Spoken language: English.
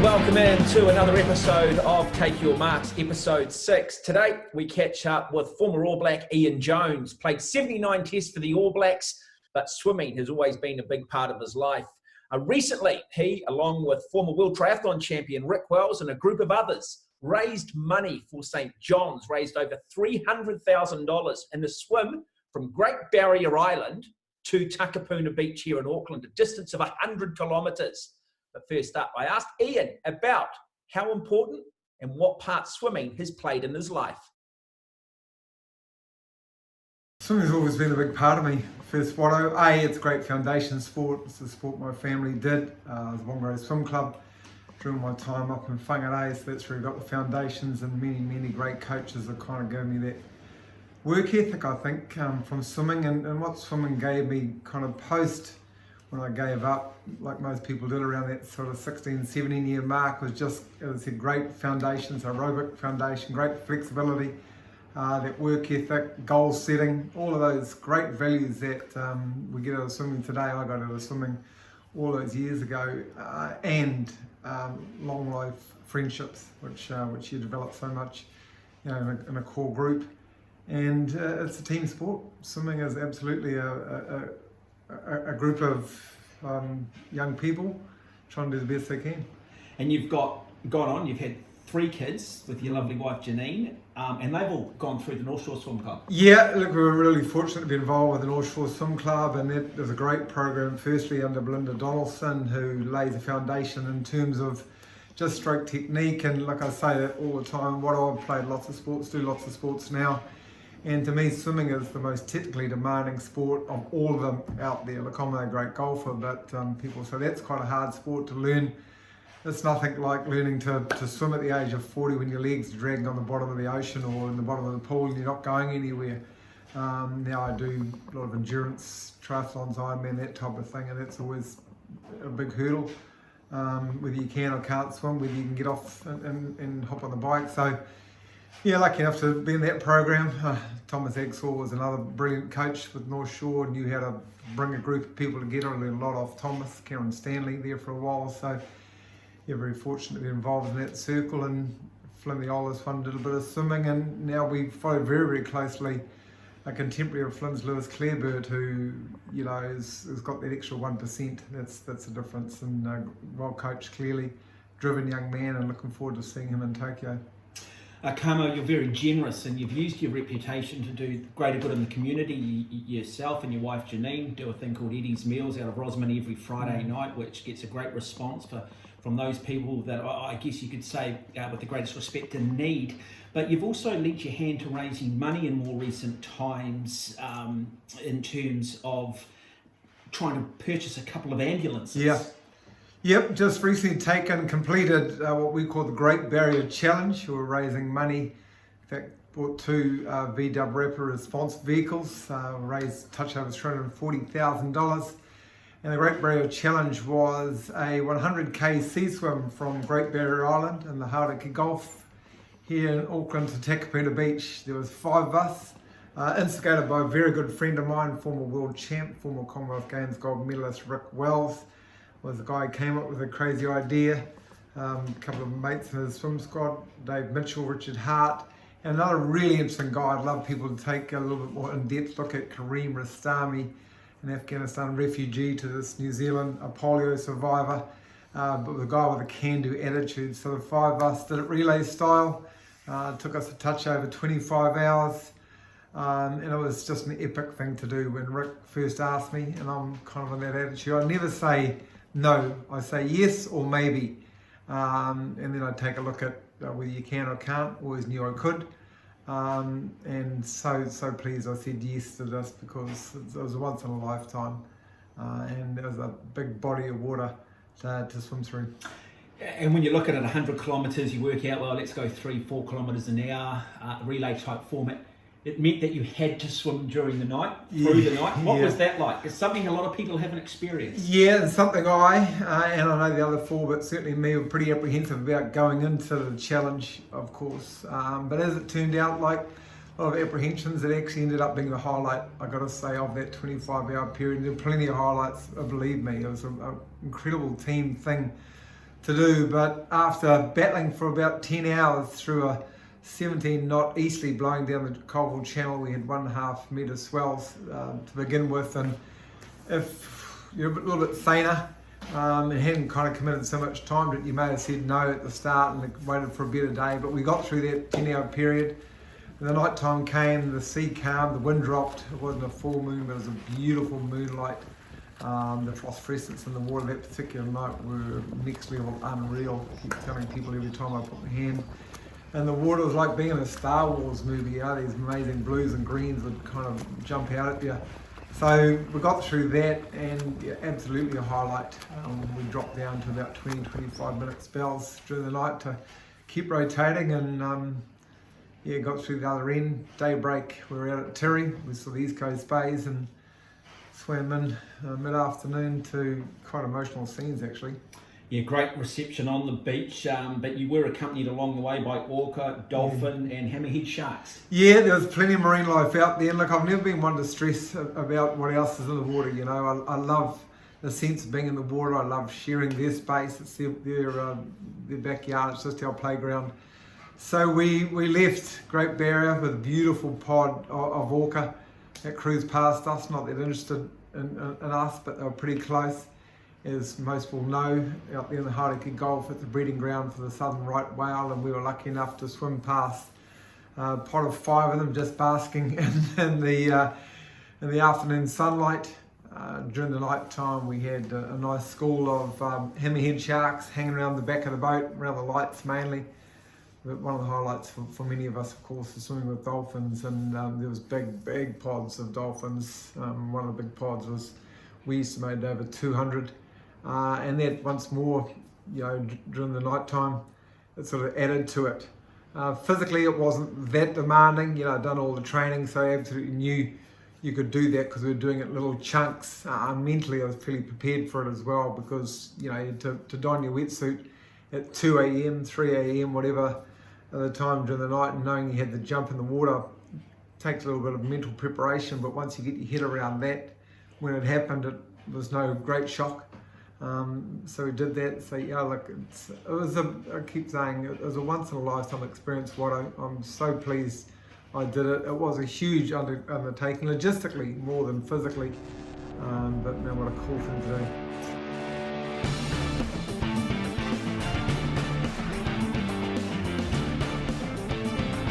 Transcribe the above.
Welcome in to another episode of Take Your Marks, episode 6. Today, we catch up with former All Black Ian Jones. Played 79 tests for the All Blacks, but swimming has always been a big part of his life. Recently, he, along with former World Triathlon champion Rick Wells and a group of others, raised money for St. John's, raised over $300,000 in the swim from Great Barrier Island to Takapuna Beach here in Auckland, a distance of 100 kilometres. But first up, I asked Ian about how important and what part swimming has played in his life. Swimming's always been a big part of me. First, it's a great foundation sport. It's a sport my family did. I was Whangarei Swim Club during my time up in Whangarei, so that's where I got the foundations, and many great coaches that kind of gave me that work ethic, I think, from swimming. And what swimming gave me kind of post when I gave up, like most people did around that sort of 16, 17 year mark, was just, as I said, great foundations, aerobic foundation, great flexibility, that work ethic, goal setting, all of those great values that we get out of swimming today. I got out of swimming all those years ago, and long life friendships, which you develop so much, in a core group. And it's a team sport. Swimming is absolutely a group of young people trying to do the best they can. And you've you've had 3 kids with your lovely wife Janine, and they've all gone through the North Shore Swim Club. Yeah, look, we were really fortunate to be involved with the North Shore Swim Club, and that was a great program, firstly under Belinda Donaldson, who lays a foundation in terms of just stroke technique. And like I say that all the time, I've played lots of sports, do lots of sports now. And to me, swimming is the most technically demanding sport of all of them out there. Look, I'm a great golfer, but people say that's quite a hard sport to learn. It's nothing like learning to swim at the age of 40 when your legs are dragging on the bottom of the ocean or in the bottom of the pool and you're not going anywhere. Now I do a lot of endurance, triathlons, Ironman, that type of thing, and that's always a big hurdle. Whether you can or can't swim, whether you can get off and hop on the bike. So, yeah, lucky enough to be in that program. Thomas Exall was another brilliant coach with North Shore, knew how to bring a group of people together. I learned a lot off Thomas, Karen Stanley there for a while. So, yeah, very fortunate to be involved in that circle. And Flynn the oldest one did a bit of swimming, and now we follow very closely a contemporary of Flynn's, Lewis Clareburt, who has got that extra 1%. That's the difference. And well coached, clearly driven young man, and looking forward to seeing him in Tokyo. Kamo, you're very generous, and you've used your reputation to do greater good in the community. Yourself and your wife Janine do a thing called Eddie's Meals out of Rosman every Friday night, which gets a great response from those people that I guess you could say with the greatest respect and need. But you've also lent your hand to raising money in more recent times in terms of trying to purchase a couple of ambulances. Yeah. Yep, just recently completed what we call the Great Barrier Challenge. We're raising money. In fact, bought 2 VW Rapid response vehicles, raised touch over $340,000. And the Great Barrier Challenge was a 100k sea swim from Great Barrier Island in the Hauraki Gulf here in Auckland to Takapuna Beach. There was 5 of us, instigated by a very good friend of mine, former world champ, former Commonwealth Games gold medalist Rick Wells. Was the guy who came up with a crazy idea. A couple of mates in his swim squad, Dave Mitchell, Richard Hart, and another really interesting guy. I'd love people to take a little bit more in-depth look at Kareem Rastami, an Afghanistan refugee to this New Zealand, a polio survivor, but with a guy with a can-do attitude. So the 5 of us did it relay style. It took us a touch over 25 hours. And it was just an epic thing to do when Rick first asked me, and I'm kind of in that attitude. I never say no, I say yes or maybe, and then I take a look at whether you can or can't. Always knew I could, and so pleased I said yes to this, because it was once in a lifetime, and there was a big body of water to swim through. And when you look at it, 100 kilometres, you work out, well, let's go 3-4 kilometres an hour, relay type format. It meant that you had to swim during the night, through the night. What was that like? It's something a lot of people haven't experienced. Yeah, it's something and I know the other 4, but certainly me, were pretty apprehensive about going into the challenge, of course. But as it turned out, like a lot of apprehensions, it actually ended up being the highlight, I got to say, of that 25-hour period. There were plenty of highlights, believe me. It was an incredible team thing to do, but after battling for about 10 hours through a 17 knot easterly blowing down the Coalville Channel, we had 1.5 metre swells to begin with, and if you're a little bit saner and hadn't kind of committed so much time to it, you may have said no at the start and waited for a better day, but we got through that 10-hour period. When the night time came, the sea calmed, the wind dropped. It wasn't a full moon, but it was a beautiful moonlight. The phosphorescence in the water that particular night were next level, unreal. I keep telling people every time I put my hand. And the water was like being in a Star Wars movie. These amazing blues and greens would kind of jump out at you. So we got through that, and absolutely a highlight. We dropped down to about 20-25 minute spells during the night to keep rotating, and got through the other end. Daybreak, we were out at Tirri. We saw the East Coast Bays and swam in mid-afternoon to quite emotional scenes, actually. Yeah, great reception on the beach, but you were accompanied along the way by orca, dolphin and hammerhead sharks. Yeah, there was plenty of marine life out there. And look, I've never been one to stress about what else is in the water. You know, I love the sense of being in the water. I love sharing their space. It's their backyard. It's just our playground. So we left Great Barrier with a beautiful pod of orca that cruised past us, not that interested in us, but they were pretty close. As most will know, out there in the Hauraki Gulf, it's a breeding ground for the southern right whale, and we were lucky enough to swim past a pod of 5 of them just basking in the afternoon sunlight. During the night time, we had a nice school of hammerhead sharks hanging around the back of the boat, around the lights mainly. But one of the highlights for many of us, of course, is swimming with dolphins, and there was big pods of dolphins. One of the big pods we estimated over 200. And that once more, during the night time, it sort of added to it. Physically, it wasn't that demanding. I'd done all the training, so I absolutely knew you could do that because we were doing it in little chunks. Mentally, I was fairly prepared for it as well, because to don your wetsuit at 2 a.m, 3 a.m, whatever at the time during the night, and knowing you had to jump in the water takes a little bit of mental preparation. But once you get your head around that, when it happened, it was no great shock. So we did that. So I keep saying, it was a once in a lifetime experience. I'm so pleased I did it. It was a huge undertaking, logistically more than physically. But man, what a cool thing to do.